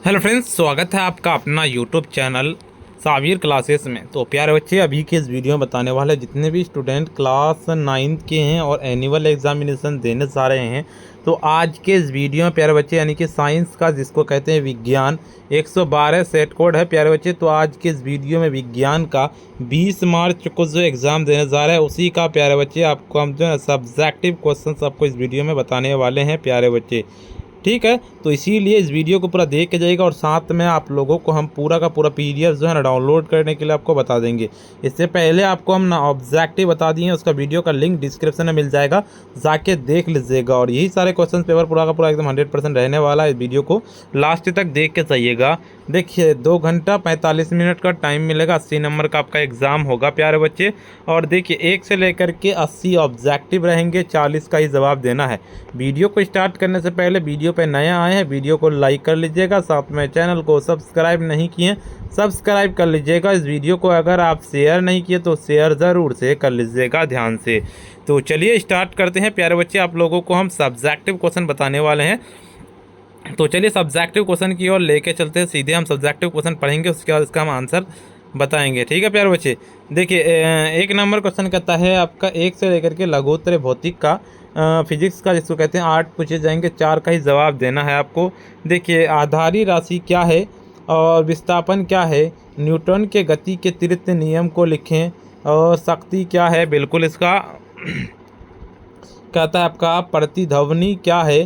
Hello friends, स्वागत है आपका अपना यूट्यूब चैनल सावीर क्लासेस में। तो प्यारे बच्चे, अभी के इस वीडियो में बताने वाले जितने भी स्टूडेंट क्लास 9th के हैं और एनुअल एग्जामिनेशन देने जा रहे हैं, तो आज के इस वीडियो में प्यारे बच्चे यानी कि साइंस का जिसको कहते हैं विज्ञान 112 सेट कोड है प्यारे बच्चे। तो आज के इस वीडियो में विज्ञान का 20 मार्च को जो एग्ज़ाम देने जा रहा है उसी का प्यारे बच्चे आपको हम जो है सब्जेक्टिव क्वेश्चन आपको इस वीडियो में बताने वाले हैं प्यारे बच्चे। ठीक है, तो इसीलिए इस वीडियो को पूरा देख के जाइएगा और साथ में आप लोगों को हम पूरा का पूरा पीडीएफ जो है ना डाउनलोड करने के लिए आपको बता देंगे। इससे पहले आपको हम ना ऑब्जेक्टिव बता दिए, उसका वीडियो का लिंक डिस्क्रिप्शन में मिल जाएगा, जाके देख लीजिएगा। और यही सारे क्वेश्चन पेपर पूरा का पूरा एकदम 100% रहने वाला है। इस वीडियो को लास्ट तक देख के जाइएगा। देखिए 2 घंटा 45 मिनट का टाइम मिलेगा, 80 नंबर का आपका एग्ज़ाम होगा प्यारे बच्चे। और देखिए 1 से लेकर के 80 ऑब्जेक्टिव रहेंगे, 40 का ही जवाब देना है। वीडियो को स्टार्ट करने से पहले वीडियो पे नया आए हैं वीडियो को लाइक कर लीजिएगा, साथ में चैनल को सब्सक्राइब नहीं किए सब्सक्राइब कर लीजिएगा। इस वीडियो को अगर आप शेयर नहीं किए तो शेयर ज़रूर से कर लीजिएगा ध्यान से। तो चलिए स्टार्ट करते हैं प्यारे बच्चे, आप लोगों को हम सब्जेक्टिव क्वेश्चन बताने वाले हैं। तो चलिए सब्जेक्टिव क्वेश्चन की ओर लेके चलते हैं, सीधे हम सब्जेक्टिव क्वेश्चन पढ़ेंगे, उसके बाद इसका हम आंसर बताएंगे। ठीक है प्यारे बच्चे। देखिए 1 नंबर क्वेश्चन कहता है आपका 1 से लेकर के लघुत्तर भौतिक का फिजिक्स का जिसको कहते हैं 8 पूछे जाएंगे, 4 का ही जवाब देना है आपको। देखिए आधारी राशि क्या है और विस्थापन क्या है, न्यूटन के गति के तृतीय नियम को लिखें, और शक्ति क्या है बिल्कुल इसका कहता है आपका प्रतिध्वनि क्या है,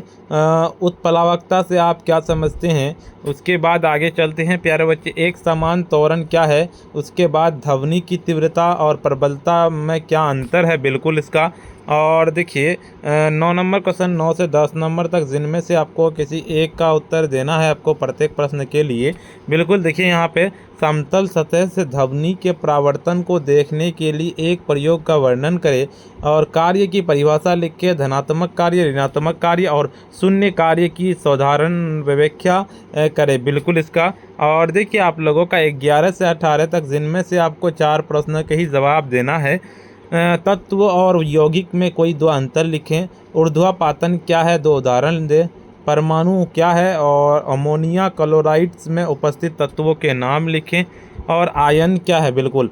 उत्प्लावकता से आप क्या समझते हैं। उसके बाद आगे चलते हैं प्यारे बच्चे, एक समान त्वरण क्या है, उसके बाद ध्वनि की तीव्रता और प्रबलता में क्या अंतर है बिल्कुल इसका। और देखिए 9 नंबर क्वेश्चन 9 से 10 नंबर तक, जिनमें से आपको किसी एक का उत्तर देना है आपको प्रत्येक प्रश्न के लिए। बिल्कुल देखिए यहाँ पे समतल सतह से ध्वनि के परावर्तन को देखने के लिए एक प्रयोग का वर्णन करें और कार्य की परिभाषा लिख के धनात्मक कार्य, ऋणात्मक कार्य और शून्य कार्य की साधारण व्याख्या करें बिल्कुल इसका। और देखिए आप लोगों का 11 से 18 तक, जिनमें से आपको 4 प्रश्न के ही जवाब देना है। तत्व और यौगिक में कोई 2 अंतर लिखें, ऊर्ध्वापातन क्या है 2 उदाहरण दें, परमाणु क्या है और अमोनिया क्लोराइड्स में उपस्थित तत्वों के नाम लिखें, और आयन क्या है बिल्कुल।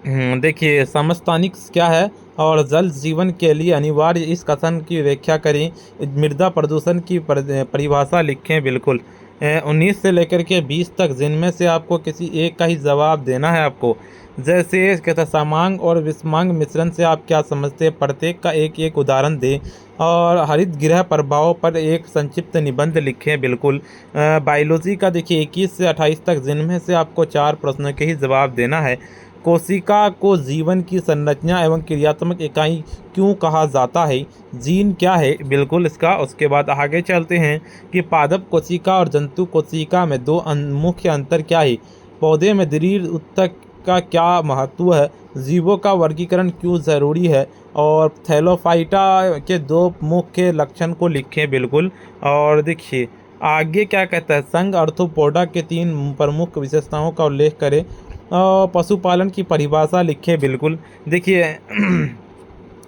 देखिए समस्थानिक्स क्या है और जल जीवन के लिए अनिवार्य इस कथन की व्याख्या करें। मृदा प्रदूषण की परिभाषा लिखें बिल्कुल। 19 से लेकर के 20 तक, जिनमें से आपको किसी एक का ही जवाब देना है आपको। जैसे कहता समांग और विषमांग मिश्रण से आप क्या समझते हैं, प्रत्येक का एक एक उदाहरण दें। और हरित गृह प्रभाव पर एक संक्षिप्त निबंध लिखें बिल्कुल। बायोलॉजी का देखिए 21 से 28 तक, जिनमें से आपको 4 प्रश्नों के ही जवाब देना है। कोशिका को जीवन की संरचना एवं क्रियात्मक इकाई क्यों कहा जाता है, जीन क्या है बिल्कुल इसका। उसके बाद आगे चलते हैं कि पादप कोशिका और जंतु कोशिका में 2 मुख्य अंतर क्या है, पौधे में दृढ़ ऊतक का क्या महत्व है, जीवों का वर्गीकरण क्यों ज़रूरी है, और थैलोफाइटा के 2 मुख्य लक्षण को लिखें बिल्कुल। और देखिए आगे क्या कहता है, संघ अर्थोपोडा के 3 प्रमुख विशेषताओं का उल्लेख करें, और पशुपालन की परिभाषा लिखें बिल्कुल। देखिए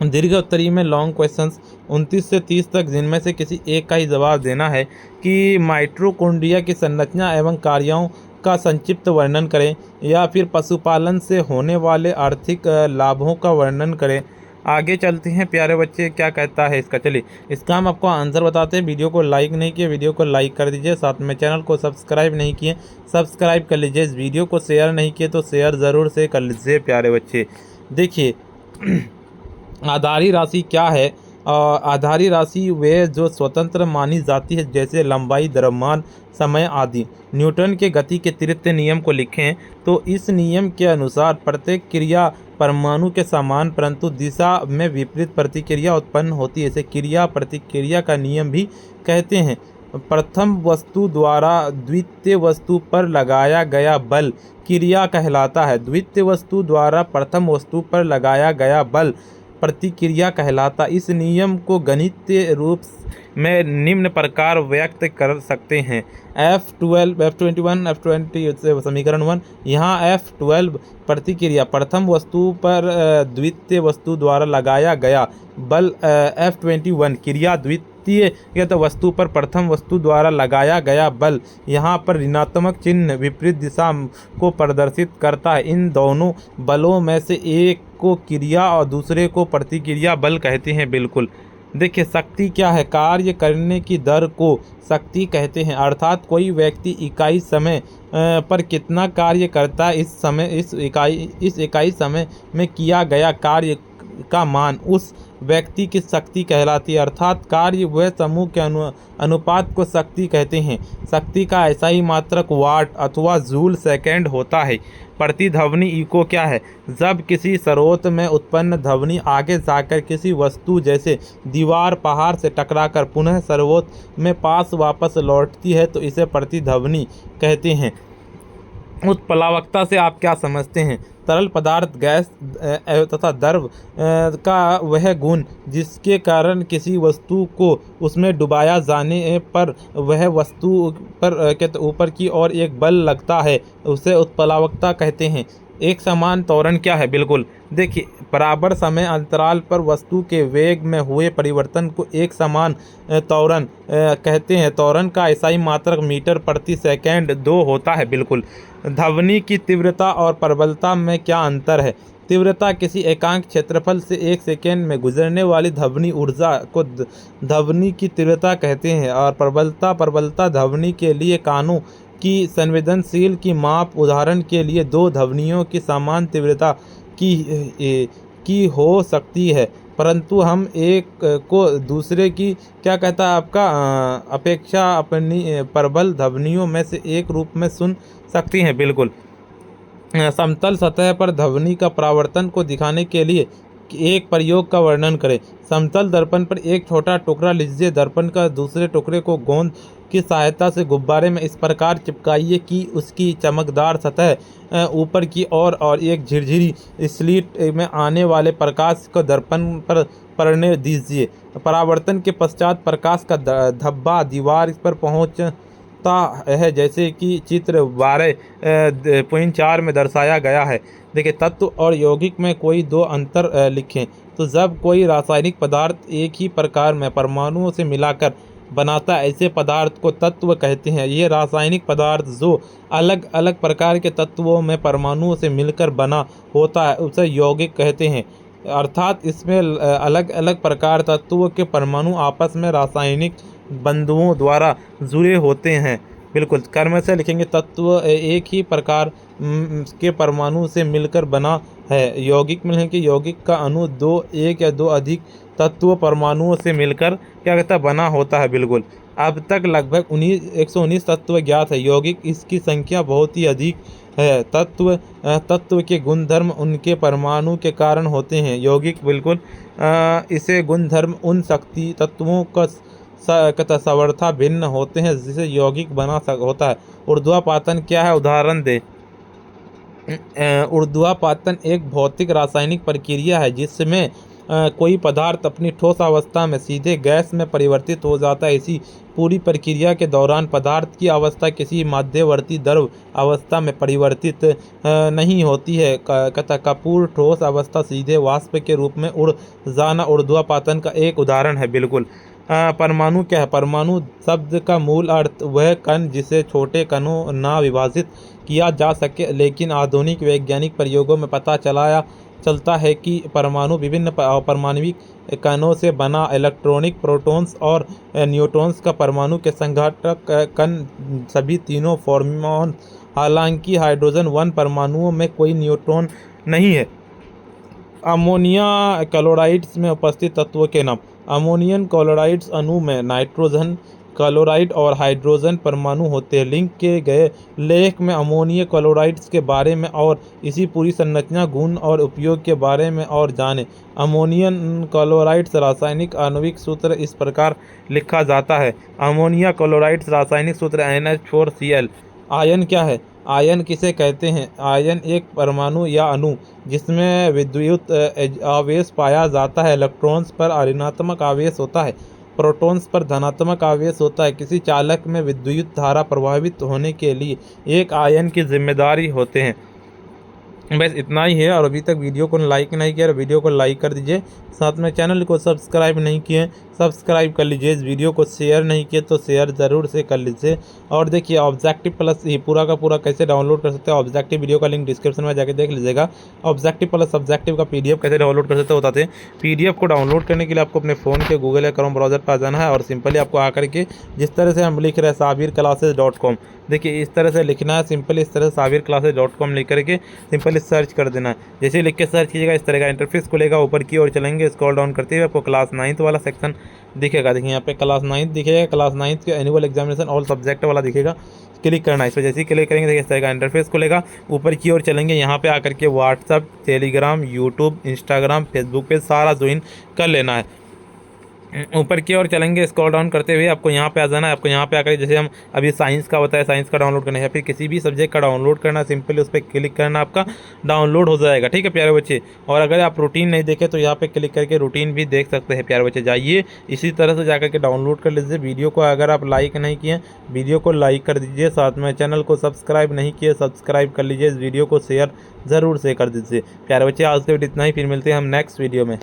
दीर्घ उत्तरी में लॉन्ग क्वेश्चंस 29 से 30 तक, जिनमें से किसी एक का ही जवाब देना है कि माइटोकॉन्ड्रिया की संरचना एवं कार्यों का संक्षिप्त वर्णन करें, या फिर पशुपालन से होने वाले आर्थिक लाभों का वर्णन करें। आगे चलते हैं प्यारे बच्चे, क्या कहता है इसका। चलिए इसका हम आपको आंसर बताते हैं। वीडियो को लाइक नहीं किए वीडियो को लाइक कर दीजिए, साथ में चैनल को सब्सक्राइब नहीं किए सब्सक्राइब कर लीजिए, इस वीडियो को शेयर नहीं किए तो शेयर ज़रूर से कर लीजिए प्यारे बच्चे। देखिए आधारी राशि क्या है, आधारी राशि वे जो स्वतंत्र मानी जाती है, जैसे लंबाई, द्रव्यमान, समय आदि। न्यूटन के गति के तृतीय नियम को लिखें। तो इस नियम के अनुसार प्रत्येक क्रिया परमाणु के समान परंतु दिशा में विपरीत प्रतिक्रिया उत्पन्न होती है, इसे क्रिया प्रतिक्रिया का नियम भी कहते हैं। प्रथम वस्तु द्वारा द्वितीय वस्तु पर लगाया गया बल क्रिया कहलाता है, द्वितीय वस्तु द्वारा प्रथम वस्तु पर लगाया गया बल प्रतिक्रिया कहलाता। इस नियम को गणितीय रूप में निम्न प्रकार व्यक्त कर सकते हैं। F12 F21 F20 समीकरण 1। यहाँ F12 प्रतिक्रिया प्रथम वस्तु पर द्वितीय वस्तु द्वारा लगाया गया बल, F21 क्रिया व्यक्तिगत वस्तु पर प्रथम वस्तु द्वारा लगाया गया बल। यहाँ पर ऋणात्मक चिन्ह विपरीत दिशा को प्रदर्शित करता है। इन दोनों बलों में से एक को क्रिया और दूसरे को प्रतिक्रिया बल कहते हैं। बिल्कुल। देखिए, शक्ति क्या है? कार्य करने की दर को शक्ति कहते हैं। अर्थात कोई व्यक्ति इकाई समय पर कितना कार्य करता है, इस इकाई समय में किया गया कार्य का मान उस व्यक्ति की शक्ति कहलाती है। अर्थात कार्य व समूह के अनुपात को शक्ति कहते हैं। शक्ति का ऐसा ही मात्रक वाट अथवा जूल सेकेंड होता है। प्रतिध्वनि इको क्या है? जब किसी स्रोत में उत्पन्न ध्वनि आगे जाकर किसी वस्तु जैसे दीवार पहाड़ से टकराकर पुनः स्रोत में पास वापस लौटती है तो इसे प्रतिध्वनि कहते हैं। उत्प्लावकता से आप क्या समझते हैं? तरल पदार्थ, गैस तथा द्रव का वह गुण जिसके कारण किसी वस्तु को उसमें डुबाया जाने पर वह वस्तु पर ऊपर की ओर एक बल लगता है, उसे उत्प्लावकता कहते हैं। एक समान त्वरण क्या है? बिल्कुल। देखिए, बराबर समय अंतराल पर वस्तु के वेग में हुए परिवर्तन को एक समान त्वरण कहते हैं। त्वरण का ऐसा मात्रक मीटर प्रति सेकंड 2 होता है। बिल्कुल। ध्वनि की तीव्रता और प्रबलता में क्या अंतर है? तीव्रता किसी एकांक क्षेत्रफल से 1 सेकेंड में गुजरने वाली ध्वनि ऊर्जा को ध्वनि की तीव्रता कहते हैं और प्रबलता ध्वनि के लिए कानों की संवेदनशील की माप। उदाहरण के लिए 2 ध्वनियों की समान तीव्रता की हो सकती है, परंतु हम एक को दूसरे की क्या कहता है आपका अपेक्षा अपनी प्रबल ध्वनियों में से एक रूप में सुन सकती हैं। बिल्कुल। समतल सतह पर ध्वनि का परावर्तन को दिखाने के लिए एक प्रयोग का वर्णन करें। समतल दर्पण पर एक छोटा टुकड़ा लीजिए। दर्पण का दूसरे टुकड़े को गोंद की सहायता से गुब्बारे में इस प्रकार चिपकाइए कि उसकी चमकदार सतह ऊपर की ओर और एक झिरझिरी स्लिट में आने वाले प्रकाश को दर्पण पर पड़ने दीजिए। परावर्तन के पश्चात प्रकाश का धब्बा दीवार पर पहुंचता है, जैसे कि चित्र 12.4 में दर्शाया गया है। देखिए, तत्व और यौगिक में कोई 2 अंतर लिखें। तो जब कोई रासायनिक पदार्थ एक ही प्रकार में परमाणुओं से मिलाकर बनाता है, ऐसे पदार्थ को तत्व कहते हैं। ये रासायनिक पदार्थ जो अलग अलग प्रकार के तत्वों में परमाणुओं से मिलकर बना होता है उसे यौगिक कहते हैं। अर्थात इसमें अलग अलग प्रकार तत्वों के परमाणु आपस में रासायनिक बंधुओं द्वारा जुड़े होते हैं। बिल्कुल। कर्म से लिखेंगे तत्व एक ही प्रकार के परमाणु से मिलकर बना है। यौगिक में लिखेंगे यौगिक का अणु 1 या 2 अधिक तत्व परमाणुओं से मिलकर क्या कहता है बना होता है। बिल्कुल। अब तक लगभग 119 तत्व ज्ञात है। यौगिक इसकी संख्या बहुत ही अधिक है। तत्व के गुणधर्म उनके परमाणु के कारण होते हैं। यौगिक बिल्कुल इसे गुणधर्म उन शक्ति तत्वों का सावर्था भिन्न होते हैं जिसे यौगिक बना होता है। ऊर्ध्वापातन क्या है? उदाहरण दे। ऊर्ध्वापातन एक भौतिक रासायनिक प्रक्रिया है जिसमें कोई पदार्थ अपनी ठोस अवस्था में सीधे गैस में परिवर्तित हो जाता है। इसी पूरी प्रक्रिया के दौरान पदार्थ की अवस्था किसी मध्यवर्ती द्रव अवस्था में परिवर्तित नहीं होती है। कपूर ठोस अवस्था सीधे वाष्प के रूप में उड़ जाना ऊर्ध्वापातन का एक उदाहरण है। बिल्कुल। परमाणु क्या है? परमाणु शब्द का मूल अर्थ वह कण जिसे छोटे कणों ना विभाजित किया जा सके, लेकिन आधुनिक वैज्ञानिक प्रयोगों में पता चलता है कि परमाणु विभिन्न परमाणविक कणों से बना इलेक्ट्रॉनिक प्रोटॉन्स और न्यूट्रॉन्स का परमाणु के संघटक कण सभी तीनों फॉर्मॉन। हालांकि हाइड्रोजन 1 परमाणुओं में कोई न्यूट्रॉन नहीं है। अमोनिया क्लोराइड्स में उपस्थित तत्वों के नाम। अमोनियम क्लोराइड्स अणु में नाइट्रोजन क्लोराइड और हाइड्रोजन परमाणु होते हैं। लिंक किए गए लेख में अमोनियम क्लोराइड्स के बारे में और इसी पूरी संरचना, गुण और उपयोग के बारे में और जानें। अमोनियम क्लोराइड्स रासायनिक आणविक सूत्र इस प्रकार लिखा जाता है। अमोनियम क्लोराइड्स रासायनिक सूत्र NH4Cl। आयन क्या है? आयन किसे कहते हैं? आयन एक परमाणु या अणु जिसमें विद्युत आवेश पाया जाता है। इलेक्ट्रॉन्स पर ऋणात्मक आवेश होता है, प्रोटॉन्स पर धनात्मक आवेश होता है। किसी चालक में विद्युत धारा प्रवाहित होने के लिए एक आयन की जिम्मेदारी होते हैं। बस इतना ही है। और अभी तक वीडियो को लाइक नहीं किया, वीडियो को लाइक कर दीजिए। साथ में चैनल को सब्सक्राइब नहीं किए, सब्सक्राइब कर लीजिए। इस वीडियो को शेयर नहीं किए तो शेयर ज़रूर से कर लीजिए। और देखिए ऑब्जेक्टिव प्लस ये पूरा का पूरा कैसे डाउनलोड कर सकते हैं, ऑब्जेक्टिव वीडियो का लिंक डिस्क्रिप्शन में जाके देख लीजिएगा। ऑब्जेक्टिव प्लस सब्जेक्टिव का PDF कैसे डाउनलोड कर सकते हो बताते हैं। PDF को डाउनलोड करने के लिए आपको अपने फ़ोन के गूगल या क्रोम ब्राउज़र पर आ जाना है और सिंपली आपको आकर के जिस तरह से हम लिख रहे हैं sabirclasses.com, देखिए इस तरह से लिखना है। सिंपली इस तरह से sabirclasses.com लिख करके सिंपली सर्च कर देना है। जैसे लिख के सर्च कीजिएगा इस तरह का इंटरफेस खुलेगा। ऊपर की ओर चलेंगे, स्क्रॉल डाउन करते हुए आपको क्लास 9th वाला सेक्शन दिखेगा। देखिए यहाँ पे क्लास 9th दिखेगा, क्लास 9th के एनुअल एग्जामिनेशन ऑल सब्जेक्ट वाला दिखेगा। क्लिक करना है इस पर। जैसे ही क्लिक करेंगे देखिए इस तरह का इंटरफेस खुलेगा। ऊपर की ओर चलेंगे, यहाँ पे आकर के WhatsApp, Telegram, YouTube, Instagram, Facebook पे सारा ज्वाइन कर लेना है। ऊपर की ओर चलेंगे, स्क्रॉल डाउन करते हुए आपको यहाँ पे आ जाना है। आपको यहाँ पे आकर जैसे हम अभी साइंस का बताया, साइंस का डाउनलोड करना है या फिर किसी भी सब्जेक्ट का डाउनलोड करना है, सिंपली उस पर क्लिक करना, आपका डाउनलोड हो जाएगा। ठीक है प्यारे बच्चे। और अगर आप रूटीन नहीं देखें तो यहाँ पे क्लिक करके रूटीन भी देख सकते हैं प्यारे बच्चे। जाइए इसी तरह से जाकर के डाउनलोड कर लीजिए। वीडियो को अगर आप लाइक नहीं किए, वीडियो को लाइक कर दीजिए। साथ में चैनल को सब्सक्राइब नहीं किए, सब्सक्राइब कर लीजिए। इस वीडियो को शेयर ज़रूर से कर दीजिए प्यारे बच्चे। आज के वीडियो इतना ही, फिर मिलते हैं हम नेक्स्ट वीडियो में।